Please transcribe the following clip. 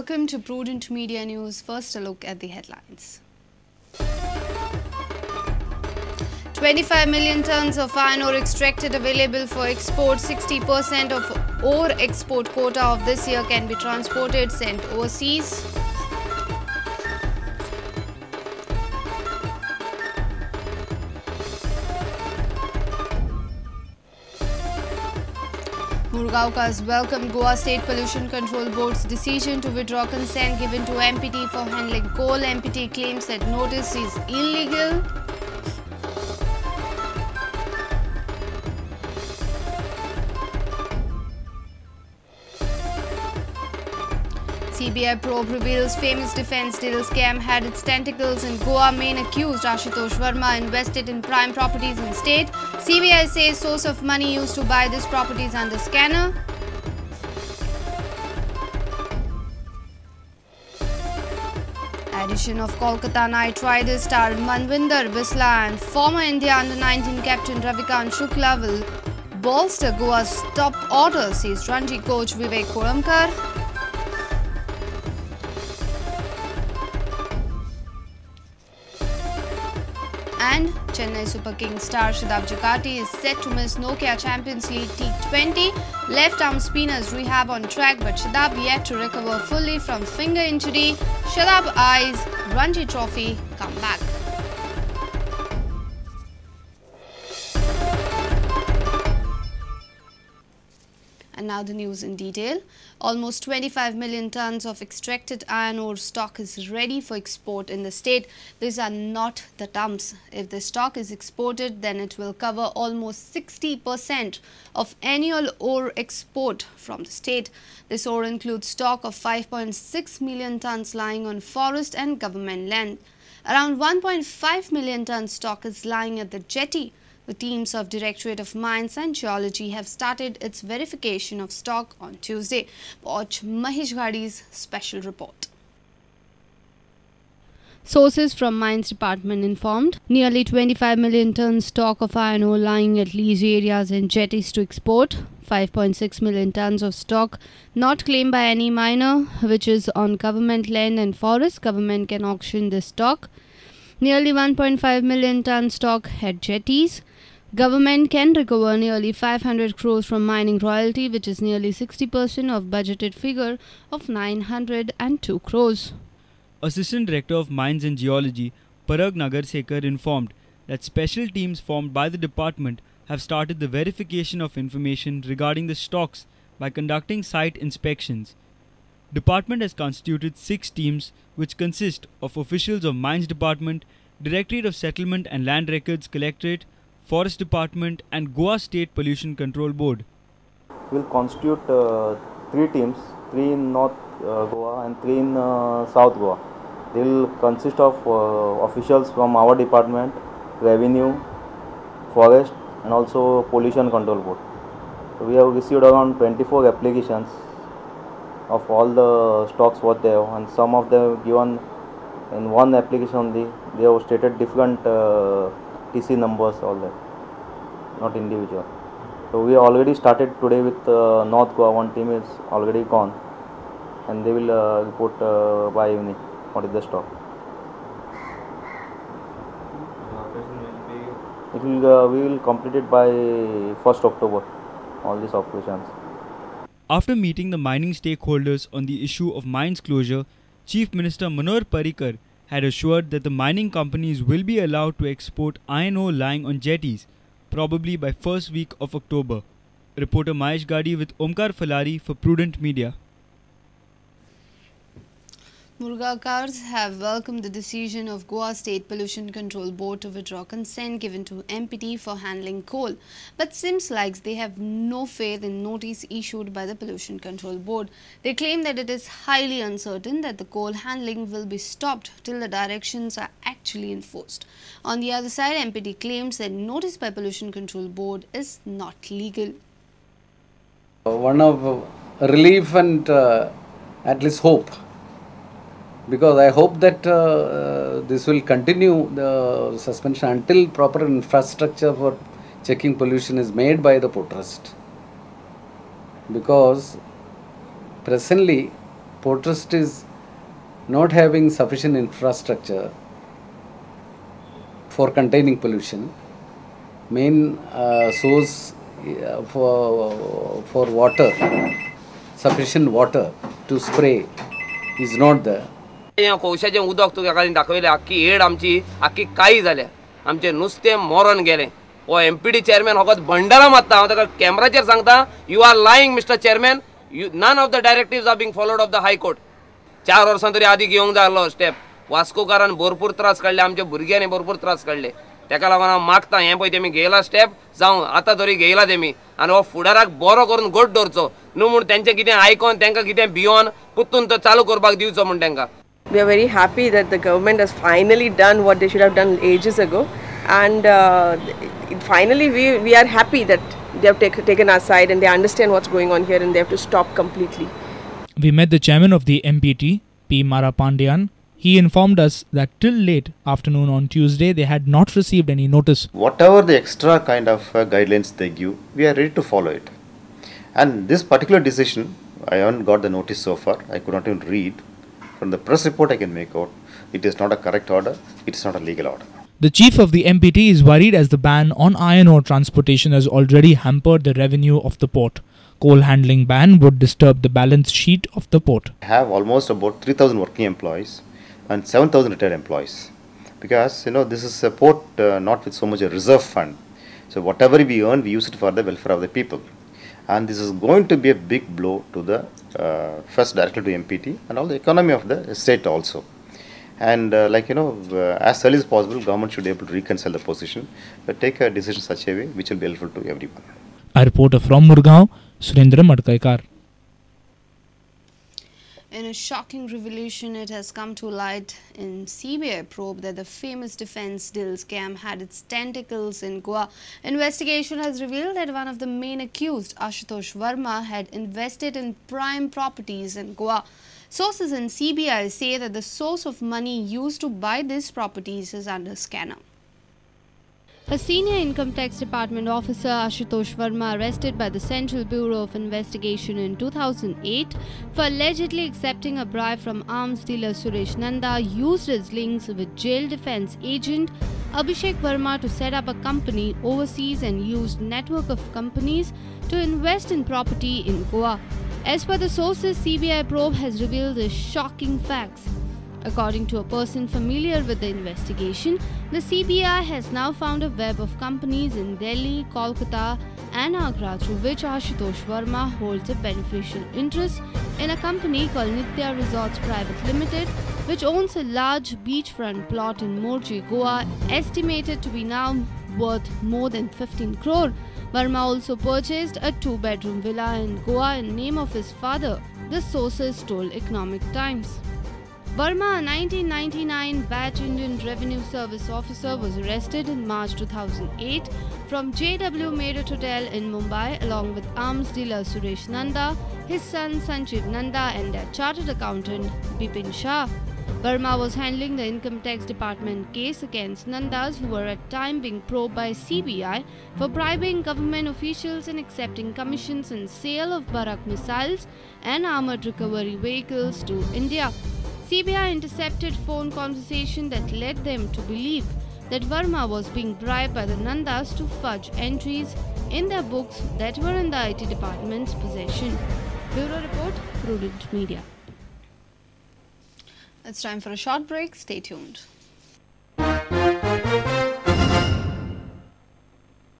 welcome to Prudent Media News. First, a look at the headlines. 25 million tons of iron ore extracted available for export. 60% of ore export quota of this year can be transported, sent overseas. Murugavkas welcomed Goa State Pollution Control Board's decision to withdraw consent given to MPT for handling coal. MPT claims that notice is illegal. CBI probe reveals famous defence deal scam had its tentacles in Goa. Main accused Ashutosh Verma invested in prime properties in state. CBI says source of money used to buy these properties under scanner. Addition of Kolkata Knight Riders star Manvinder Bisla and former India under-19 captain Ravikant Shukla will bolster Goa's top order, says Ranji coach Vivek Koramkar. And Chennai Super Kings star Shadab Jakati is set to miss Nokia Champions League T20. Left-arm spinners rehab on track, but Shadab yet to recover fully from finger injury. Shadab eyes Ranji Trophy comeback. And now the news in detail. Almost 25 million tons of extracted iron ore stock is ready for export in the state. These are not the dumps. If the stock is exported, then it will cover almost 60% of annual ore export from the state. This ore includes stock of 5.6 million tons lying on forest and government land. Around 1.5 million tons stock is lying at the jetty. The teams of Directorate of Mines and Geology have started its verification of stock on Tuesday. Watch Mahesh Ghadi's special report. Sources from Mines Department informed nearly 25 million tons stock of iron ore lying at lease areas and jetties to export. 5.6 million tons of stock not claimed by any miner, which is on government land and forest. Government can auction this stock. Nearly 1.5 million ton stock at jetties. Government can recover nearly 500 crores from mining royalty, which is nearly 60% of budgeted figure of 902 crores. Assistant Director of Mines and Geology, Parag Nagarsekar, informed that special teams formed by the department have started the verification of information regarding the stocks by conducting site inspections. Department has constituted 6 teams which consist of officials of Mines Department, Directorate of Settlement and Land Records Collectorate, Forest Department and Goa State Pollution Control Board. We will constitute 3 teams, 3 in North Goa and 3 in South Goa. They will consist of officials from our department, Revenue, Forest and also Pollution Control Board. So we have received around 24 applications of all the stocks what they have, and some of them given in one application only. They have stated different TC numbers, all that, not individual. So we already started today with North Goa. One team is already gone, and they will report by evening what is the stock. We will complete it by 1st October, all these operations. After meeting the mining stakeholders on the issue of mines closure, Chief Minister Manohar Parrikar had assured that the mining companies will be allowed to export iron ore lying on jetties, probably by first week of October. Reporter Mahesh Ghadi with Omkar Falari for Prudent Media. Murugavkas have welcomed the decision of Goa State Pollution Control Board to withdraw consent given to MPT for handling coal. But seems like they have no faith in notice issued by the Pollution Control Board. They claim that it is highly uncertain that the coal handling will be stopped till the directions are actually enforced. On the other side, MPT claims that notice by Pollution Control Board is not legal. One of relief and at least hope. Because I hope that this will continue, the suspension, until proper infrastructure for checking pollution is made by the port trust. Because presently Port Trust is not having sufficient infrastructure for containing pollution. Main source for water, sufficient water to spray is not there. कोळशाचें उदक तुका काडून दाखयलें आख्खी add आमची आख्खी काही जाल्या आमचें नुस्तें मरण गेलें हो MPD चेअरमॅन फकत भंडारा मारता हांव ताका कॅमेराचेर सांगता you are lying mister chairman none of the directives are being followed of the high court 4 वर्सां तरी आदी घेवंक जाय आसलो स्टेप वास्कोकारान भरपूर त्रास काडले आमच्या भुरग्यांनी भरपूर त्रास काडले तेका लागून हांव मागता हें पळय तेमी घेयला स्टेप जावं आतां तरी घेयला तेमी आनी हो फुडाराक बरो करून गोट दवरचो न्हू म्हूण तेंचें कितें आयकोन तेंकां कितें भियोन पुत्तून तो चालू करपाक दिवचो म्हूण तेंकां. We are very happy that the government has finally done what they should have done ages ago, and finally we are happy that they have taken our side and they understand what's going on here and they have to stop completely. We met the chairman of the MPT, P. Marapandian. He informed us that till late afternoon on Tuesday they had not received any notice. Whatever the extra kind of guidelines they give, we are ready to follow it. And this particular decision, I haven't got the notice so far. I could not even read. From the press report I can make out, it is not a correct order, it is not a legal order. The chief of the MPT is worried as the ban on iron ore transportation has already hampered the revenue of the port. Coal handling ban would disturb the balance sheet of the port. I have almost about 3,000 working employees and 7,000 retired employees. Because this is a port not with so much a reserve fund. So whatever we earn, we use it for the welfare of the people. And this is going to be a big blow to the first directly to MPT and all the economy of the state also. And as early as possible, government should be able to reconcile the position, but take a decision such a way which will be helpful to everyone. A reporter from Murgaon, Surendra Madkaikar. In a shocking revelation, it has come to light in CBI probe that the famous defense deal scam had its tentacles in Goa. Investigation has revealed that one of the main accused, Ashutosh Verma, had invested in prime properties in Goa. Sources in CBI say that the source of money used to buy these properties is under scanner. A senior Income Tax Department officer, Ashutosh Verma, arrested by the Central Bureau of Investigation in 2008 for allegedly accepting a bribe from arms dealer Suresh Nanda, used his links with jail defense agent Abhishek Verma to set up a company overseas and used network of companies to invest in property in Goa. As per the sources, CBI probe has revealed the shocking facts. According to a person familiar with the investigation, the CBI has now found a web of companies in Delhi, Kolkata and Agra through which Ashutosh Verma holds a beneficial interest in a company called Nitya Resorts Private Limited, which owns a large beachfront plot in Morji, Goa, estimated to be now worth more than 15 crore. Verma also purchased a 2-bedroom villa in Goa in name of his father, the sources told Economic Times. Verma, a 1999 batch Indian Revenue Service officer, was arrested in March 2008 from JW Marriott Hotel in Mumbai along with arms dealer Suresh Nanda, his son Sanjeev Nanda and their chartered accountant Bipin Shah. Verma was handling the Income Tax Department case against Nandas, who were at time being probed by CBI for bribing government officials and accepting commissions in sale of Barak missiles and armoured recovery vehicles to India. CBI intercepted phone conversation that led them to believe that Verma was being bribed by the Nandas to fudge entries in their books that were in the IT department's possession. Bureau Report, Prudent Media. It's time for a short break. Stay tuned.